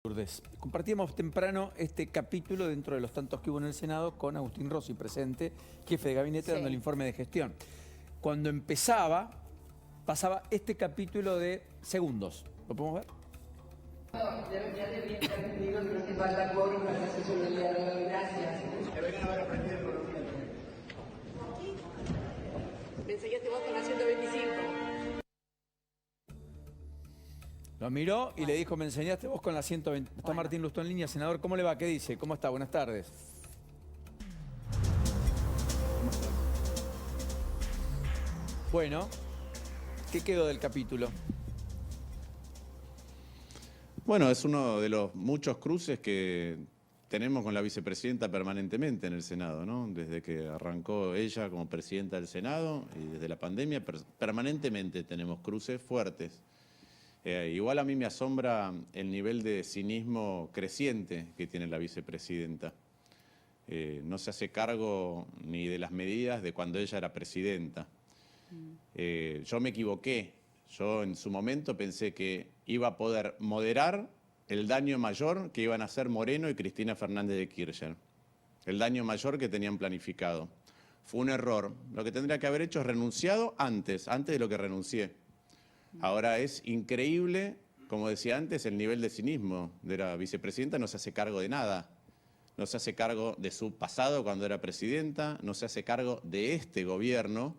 Lourdes. Compartíamos temprano este capítulo dentro de los tantos que hubo en el Senado con Agustín Rossi presente, jefe de gabinete, dando el informe de gestión. Cuando empezaba, pasaba este capítulo de segundos. ¿Lo podemos ver? Ya le había entendido que no hace falta quórum para la sesión del día de hoy. Gracias. Deberían haber aprendido el conocimiento. Me enseñaste vos con la 125. Lo miró y le dijo, me enseñaste vos con la 120. Está Martín Lustó en línea. Senador, ¿cómo le va? ¿Qué dice? ¿Cómo está? Buenas tardes. Bueno, ¿qué quedó del capítulo? Bueno, es uno de los muchos cruces que tenemos con la vicepresidenta permanentemente en el Senado, ¿no? Desde que arrancó ella como presidenta del Senado y desde la pandemia permanentemente tenemos cruces fuertes. Igual a mí me asombra el nivel de cinismo creciente que tiene la vicepresidenta. No se hace cargo ni de las medidas de cuando ella era presidenta. Yo me equivoqué. Yo en su momento pensé que iba a poder moderar el daño mayor que iban a hacer Moreno y Cristina Fernández de Kirchner. El daño mayor que tenían planificado. Fue un error. Lo que tendría que haber hecho es renunciado antes de lo que renuncié. Ahora es increíble, como decía antes, el nivel de cinismo de la vicepresidenta. No se hace cargo de nada. No se hace cargo de su pasado cuando era presidenta, no se hace cargo de este gobierno,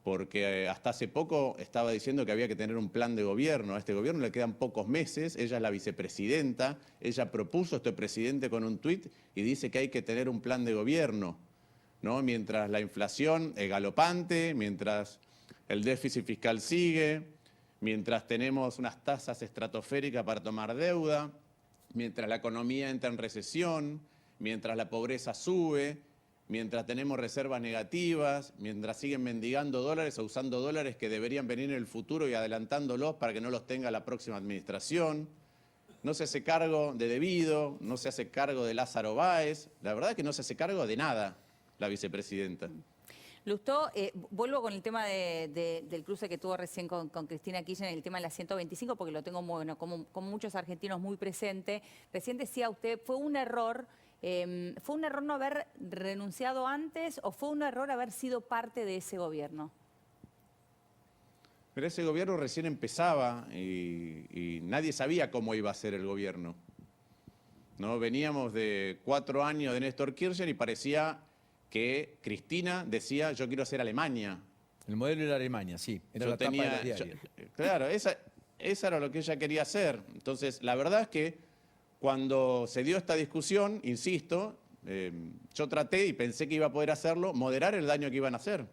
porque hasta hace poco estaba diciendo que había que tener un plan de gobierno. A este gobierno le quedan pocos meses, ella es la vicepresidenta, ella propuso este presidente con un tuit y dice que hay que tener un plan de gobierno, ¿no? Mientras la inflación es galopante, mientras el déficit fiscal sigue, mientras tenemos unas tasas estratosféricas para tomar deuda, mientras la economía entra en recesión, mientras la pobreza sube, mientras tenemos reservas negativas, mientras siguen mendigando dólares o usando dólares que deberían venir en el futuro y adelantándolos para que no los tenga la próxima administración. No se hace cargo de Debido, no se hace cargo de Lázaro Báez. La verdad es que no se hace cargo de nada la vicepresidenta. Lustó, vuelvo con el tema del cruce que tuvo recién con Cristina Kirchner, el tema de la 125, porque lo tengo bueno, como muchos argentinos muy presente. Recién decía usted, ¿fue un error no haber renunciado antes o fue un error haber sido parte de ese gobierno? Pero ese gobierno recién empezaba y nadie sabía cómo iba a ser el gobierno, ¿no? Veníamos de 4 años de Néstor Kirchner y parecía que Cristina decía, yo quiero ser Alemania. El modelo era Alemania, sí. Era la tapa de los diarios. Claro, esa era lo que ella quería hacer. Entonces, la verdad es que cuando se dio esta discusión, insisto, yo traté y pensé que iba a poder hacerlo, moderar el daño que iban a hacer.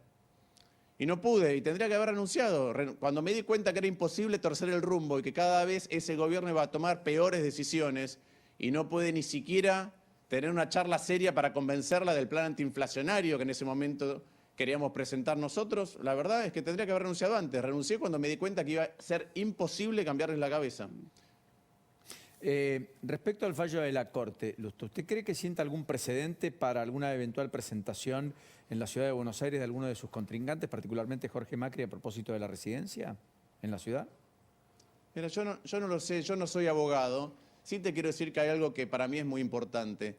Y no pude, y tendría que haber renunciado. Cuando me di cuenta que era imposible torcer el rumbo y que cada vez ese gobierno iba a tomar peores decisiones y no puede ni siquiera tener una charla seria para convencerla del plan antiinflacionario que en ese momento queríamos presentar nosotros, la verdad es que tendría que haber renunciado antes. Renuncié cuando me di cuenta que iba a ser imposible cambiarles la cabeza. Respecto al fallo de la Corte, Lustó, ¿usted cree que sienta algún precedente para alguna eventual presentación en la ciudad de Buenos Aires de alguno de sus contrincantes, particularmente Jorge Macri, a propósito de la residencia en la ciudad? Mira, yo no lo sé, yo no soy abogado. Sí te quiero decir que hay algo que para mí es muy importante.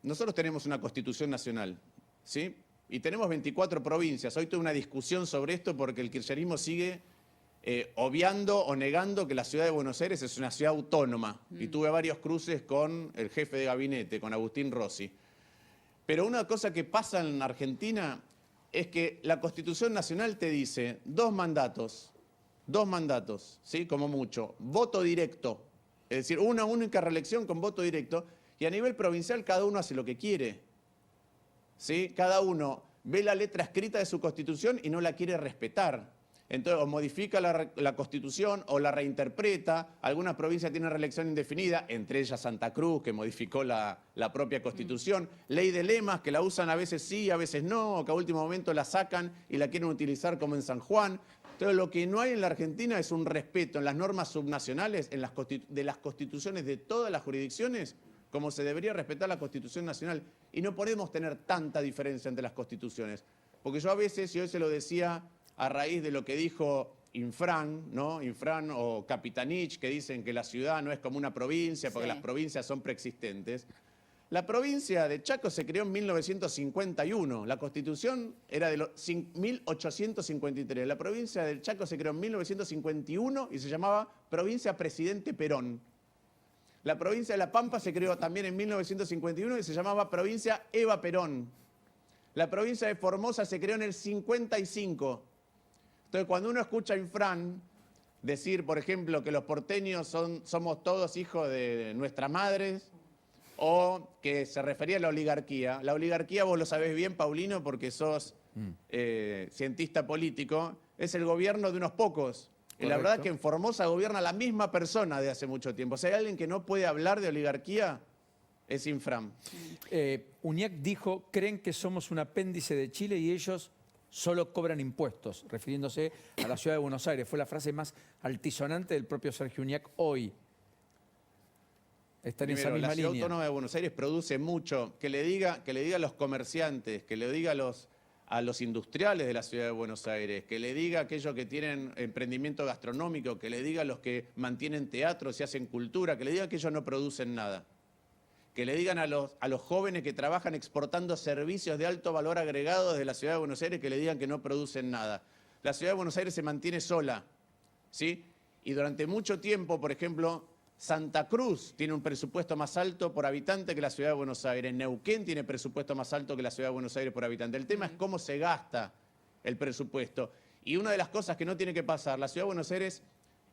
Nosotros tenemos una Constitución Nacional, ¿sí? Y tenemos 24 provincias. Hoy tuve una discusión sobre esto porque el kirchnerismo sigue obviando o negando que la ciudad de Buenos Aires es una ciudad autónoma. Y tuve varios cruces con el jefe de gabinete, con Agustín Rossi. Pero una cosa que pasa en Argentina es que la Constitución Nacional te dice 2 mandatos, ¿sí? Como mucho, voto directo, es decir, una única reelección con voto directo, y a nivel provincial cada uno hace lo que quiere, ¿sí? Cada uno ve la letra escrita de su Constitución y no la quiere respetar. Entonces, o modifica la Constitución o la reinterpreta. Algunas provincias tienen reelección indefinida, entre ellas Santa Cruz, que modificó la propia Constitución. Ley de lemas, que la usan a veces sí, a veces no, o que a último momento la sacan y la quieren utilizar como en San Juan. Entonces, lo que no hay en la Argentina es un respeto en las normas subnacionales, de las constituciones de todas las jurisdicciones, como se debería respetar la Constitución Nacional. Y no podemos tener tanta diferencia entre las constituciones. Porque yo a veces, y hoy se lo decía a raíz de lo que dijo Infran, ¿no? Infran o Capitanich, que dicen que la ciudad no es como una provincia porque Sí. las provincias son preexistentes. La provincia de Chaco se creó en 1951. La Constitución era de 1853. La provincia del Chaco se creó en 1951 y se llamaba Provincia Presidente Perón. La provincia de La Pampa se creó también en 1951 y se llamaba Provincia Eva Perón. La provincia de Formosa se creó en el 55. Entonces, cuando uno escucha a Infran decir, por ejemplo, que los porteños somos todos hijos de nuestras madres, o que se refería a la oligarquía vos lo sabés bien, Paulino, porque sos cientista político, es el gobierno de unos pocos. Y la verdad Correcto. que en Formosa gobierna la misma persona de hace mucho tiempo. Si hay alguien que no puede hablar de oligarquía, es Infran. Uñac dijo, creen que somos un apéndice de Chile y ellos solo cobran impuestos, refiriéndose a la ciudad de Buenos Aires. Fue la frase más altisonante del propio Sergio Uñac hoy. Están en esa Primero, misma la Ciudad línea. Autónoma de Buenos Aires produce mucho. Que le diga a los comerciantes, que le diga a los industriales de la Ciudad de Buenos Aires, que le diga a aquellos que tienen emprendimiento gastronómico, que le diga a los que mantienen teatros y hacen cultura, que le diga que ellos no producen nada. Que le digan a los jóvenes que trabajan exportando servicios de alto valor agregado desde la Ciudad de Buenos Aires, que le digan que no producen nada. La Ciudad de Buenos Aires se mantiene sola, ¿sí? Y durante mucho tiempo, por ejemplo, Santa Cruz tiene un presupuesto más alto por habitante que la Ciudad de Buenos Aires. Neuquén tiene presupuesto más alto que la Ciudad de Buenos Aires por habitante. El tema es cómo se gasta el presupuesto. Y una de las cosas que no tiene que pasar, la Ciudad de Buenos Aires,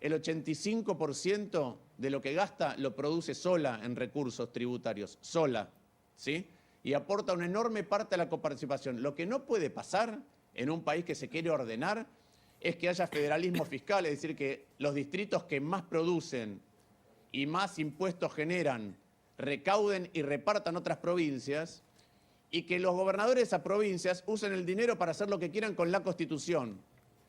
el 85% de lo que gasta lo produce sola en recursos tributarios, sola, ¿sí? Y aporta una enorme parte a la coparticipación. Lo que no puede pasar en un país que se quiere ordenar es que haya federalismo fiscal, es decir, que los distritos que más producen y más impuestos generan, recauden y repartan otras provincias, y que los gobernadores de esas provincias usen el dinero para hacer lo que quieran con la Constitución.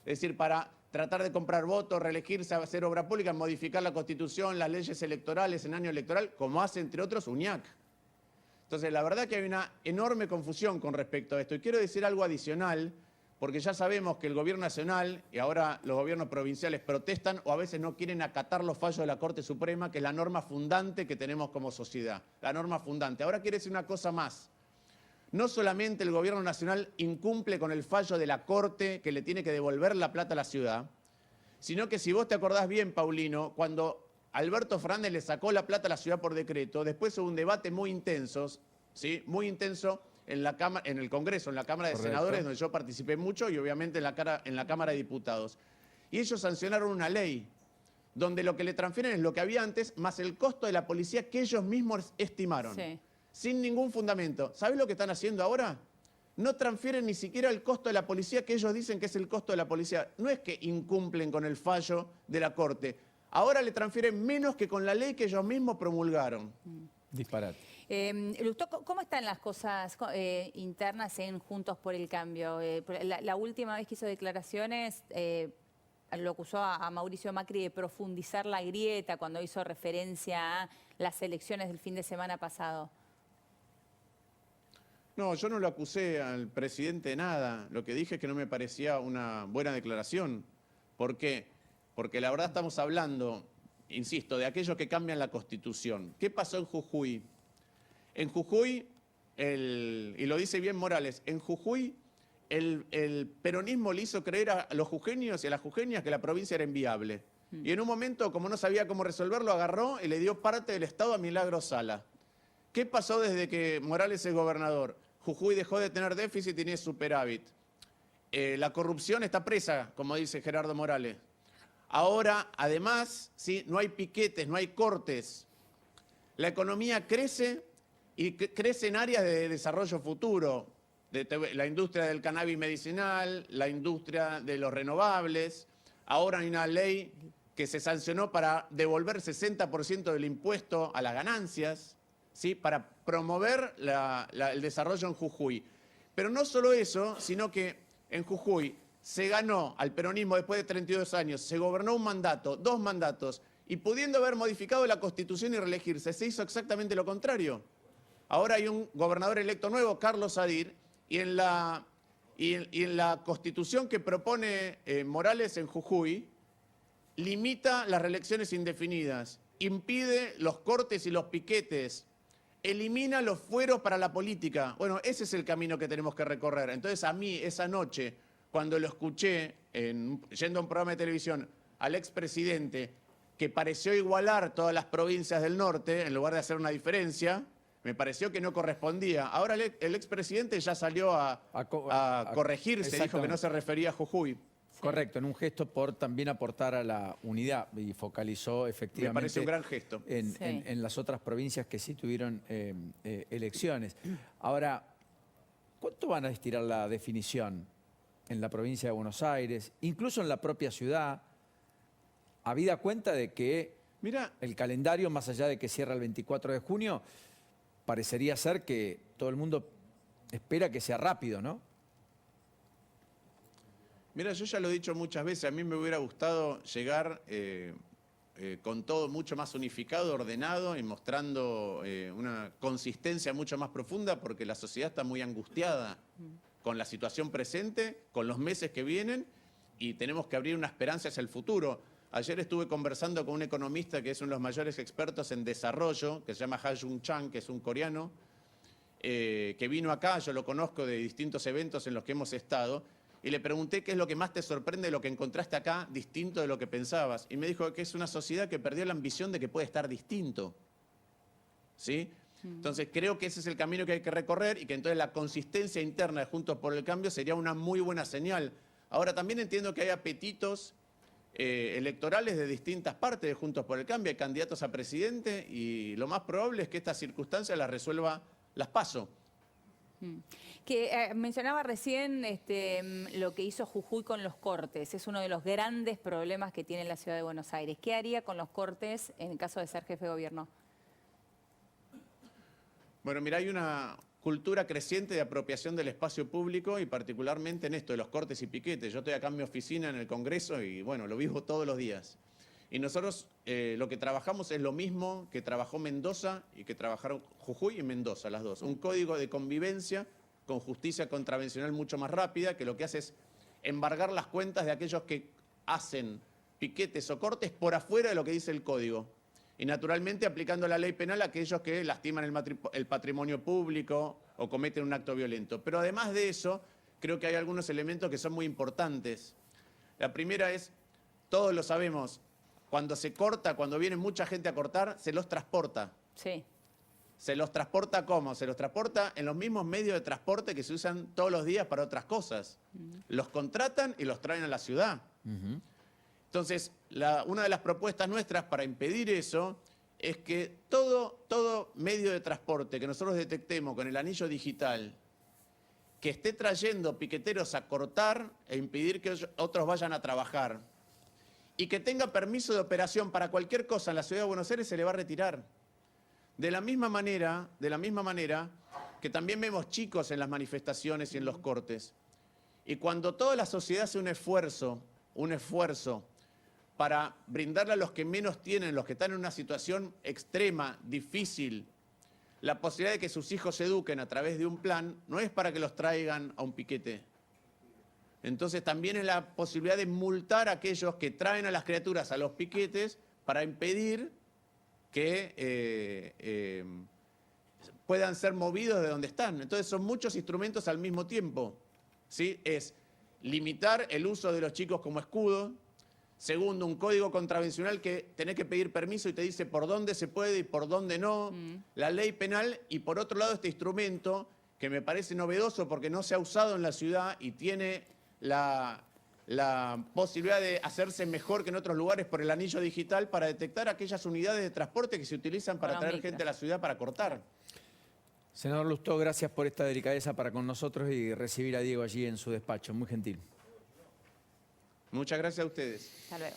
Es decir, para tratar de comprar votos, reelegirse, hacer obra pública, modificar la Constitución, las leyes electorales en año electoral, como hace, entre otros, Uñac. Entonces, la verdad que hay una enorme confusión con respecto a esto. Y quiero decir algo adicional, porque ya sabemos que el gobierno nacional y ahora los gobiernos provinciales protestan o a veces no quieren acatar los fallos de la Corte Suprema, que es la norma fundante que tenemos como sociedad, la norma fundante. Ahora quiere decir una cosa más. No solamente el gobierno nacional incumple con el fallo de la Corte que le tiene que devolver la plata a la ciudad, sino que si vos te acordás bien, Paulino, cuando Alberto Fernández le sacó la plata a la ciudad por decreto, después hubo un debate muy intenso, ¿sí? Muy intenso, en el Congreso, en la Cámara de Correcto. Senadores, donde yo participé mucho, y obviamente en la Cámara de Diputados. Y ellos sancionaron una ley donde lo que le transfieren es lo que había antes, más el costo de la policía que ellos mismos estimaron, Sí. sin ningún fundamento. ¿Sabés lo que están haciendo ahora? No transfieren ni siquiera el costo de la policía que ellos dicen que es el costo de la policía. No es que incumplen con el fallo de la Corte. Ahora le transfieren menos que con la ley que ellos mismos promulgaron. Disparate. Lustó, ¿cómo están las cosas internas en Juntos por el Cambio? La última vez que hizo declaraciones lo acusó a Mauricio Macri de profundizar la grieta cuando hizo referencia a las elecciones del fin de semana pasado. No, yo no lo acusé al presidente de nada. Lo que dije es que no me parecía una buena declaración. ¿Por qué? Porque la verdad estamos hablando, insisto, de aquellos que cambian la Constitución. ¿Qué pasó en Jujuy? En Jujuy, y lo dice bien Morales, en Jujuy el peronismo le hizo creer a los jujeños y a las jujeñas que la provincia era inviable. Y en un momento, como no sabía cómo resolverlo, agarró y le dio parte del Estado a Milagro Sala. ¿Qué pasó desde que Morales es gobernador? Jujuy dejó de tener déficit y tiene superávit. La corrupción está presa, como dice Gerardo Morales. Ahora, además, ¿sí? No hay piquetes, no hay cortes. La economía crece y crece en áreas de desarrollo futuro. La industria del cannabis medicinal, la industria de los renovables. Ahora hay una ley que se sancionó para devolver 60% del impuesto a las ganancias, ¿sí? Para promover el desarrollo en Jujuy. Pero no solo eso, sino que en Jujuy se ganó al peronismo después de 32 años, se gobernó un mandato, 2 mandatos, y pudiendo haber modificado la Constitución y reelegirse, se hizo exactamente lo contrario. Ahora hay un gobernador electo nuevo, Carlos Sadir, y Y en la constitución que propone Morales en Jujuy, limita las reelecciones indefinidas, impide los cortes y los piquetes, elimina los fueros para la política. Bueno, ese es el camino que tenemos que recorrer. Entonces a mí esa noche, cuando lo escuché yendo a un programa de televisión al expresidente, que pareció igualar todas las provincias del norte, en lugar de hacer una diferencia, me pareció que no correspondía. Ahora el expresidente ya salió a corregirse, dijo que no se refería a Jujuy. Correcto, en un gesto por también aportar a la unidad y focalizó efectivamente. Me parece un gran gesto. En las otras provincias que sí tuvieron elecciones. Ahora, ¿cuánto van a estirar la definición en la provincia de Buenos Aires, incluso en la propia ciudad, habida cuenta de que el calendario, más allá de que cierra el 24 de junio, parecería ser que todo el mundo espera que sea rápido, ¿no? Mira, yo ya lo he dicho muchas veces, a mí me hubiera gustado llegar con todo mucho más unificado, ordenado y mostrando una consistencia mucho más profunda, porque la sociedad está muy angustiada con la situación presente, con los meses que vienen, y tenemos que abrir una esperanza hacia el futuro. Ayer estuve conversando con un economista que es uno de los mayores expertos en desarrollo, que se llama Ha Jung Chang, que es un coreano, que vino acá, yo lo conozco de distintos eventos en los que hemos estado, y le pregunté qué es lo que más te sorprende de lo que encontraste acá, distinto de lo que pensabas. Y me dijo que es una sociedad que perdió la ambición de que puede estar distinto. ¿Sí? Entonces creo que ese es el camino que hay que recorrer y que entonces la consistencia interna de Juntos por el Cambio sería una muy buena señal. Ahora también entiendo que hay apetitos electorales de distintas partes de Juntos por el Cambio, hay candidatos a presidente y lo más probable es que estas circunstancias las resuelva las PASO. Que mencionaba recién lo que hizo Jujuy con los cortes. Es uno de los grandes problemas que tiene la ciudad de Buenos Aires. ¿Qué haría con los cortes en el caso de ser jefe de gobierno? Bueno, mira, hay una cultura creciente de apropiación del espacio público y particularmente en esto de los cortes y piquetes. Yo estoy acá en mi oficina en el Congreso y bueno, lo vivo todos los días. Y nosotros lo que trabajamos es lo mismo que trabajó Mendoza y que trabajaron Jujuy y Mendoza, las dos. Un código de convivencia con justicia contravencional mucho más rápida, que lo que hace es embargar las cuentas de aquellos que hacen piquetes o cortes por afuera de lo que dice el código. Y naturalmente aplicando la ley penal a aquellos que lastiman el patrimonio público o cometen un acto violento. Pero además de eso, creo que hay algunos elementos que son muy importantes. La primera es, todos lo sabemos, cuando se corta, cuando viene mucha gente a cortar, se los transporta. Sí. ¿Se los transporta cómo? Se los transporta en los mismos medios de transporte que se usan todos los días para otras cosas. Los contratan y los traen a la ciudad. Entonces, una de las propuestas nuestras para impedir eso es que todo medio de transporte que nosotros detectemos con el anillo digital que esté trayendo piqueteros a cortar e impedir que otros vayan a trabajar y que tenga permiso de operación para cualquier cosa en la ciudad de Buenos Aires, se le va a retirar. De la misma manera que también vemos chicos en las manifestaciones y en los cortes. Y cuando toda la sociedad hace un esfuerzo para brindarle a los que menos tienen, los que están en una situación extrema, difícil, la posibilidad de que sus hijos se eduquen a través de un plan, no es para que los traigan a un piquete. Entonces también es la posibilidad de multar a aquellos que traen a las criaturas a los piquetes para impedir que puedan ser movidos de donde están. Entonces son muchos instrumentos al mismo tiempo, ¿sí? Es limitar el uso de los chicos como escudo. Segundo, un código contravencional que tenés que pedir permiso y te dice por dónde se puede y por dónde no. La ley penal y por otro lado este instrumento que me parece novedoso porque no se ha usado en la ciudad y tiene la posibilidad de hacerse mejor que en otros lugares por el anillo digital para detectar aquellas unidades de transporte que se utilizan para traer gente a la ciudad para cortar. Senador Lustó, gracias por esta delicadeza para con nosotros y recibir a Diego allí en su despacho. Muy gentil. Muchas gracias a ustedes. Hasta luego.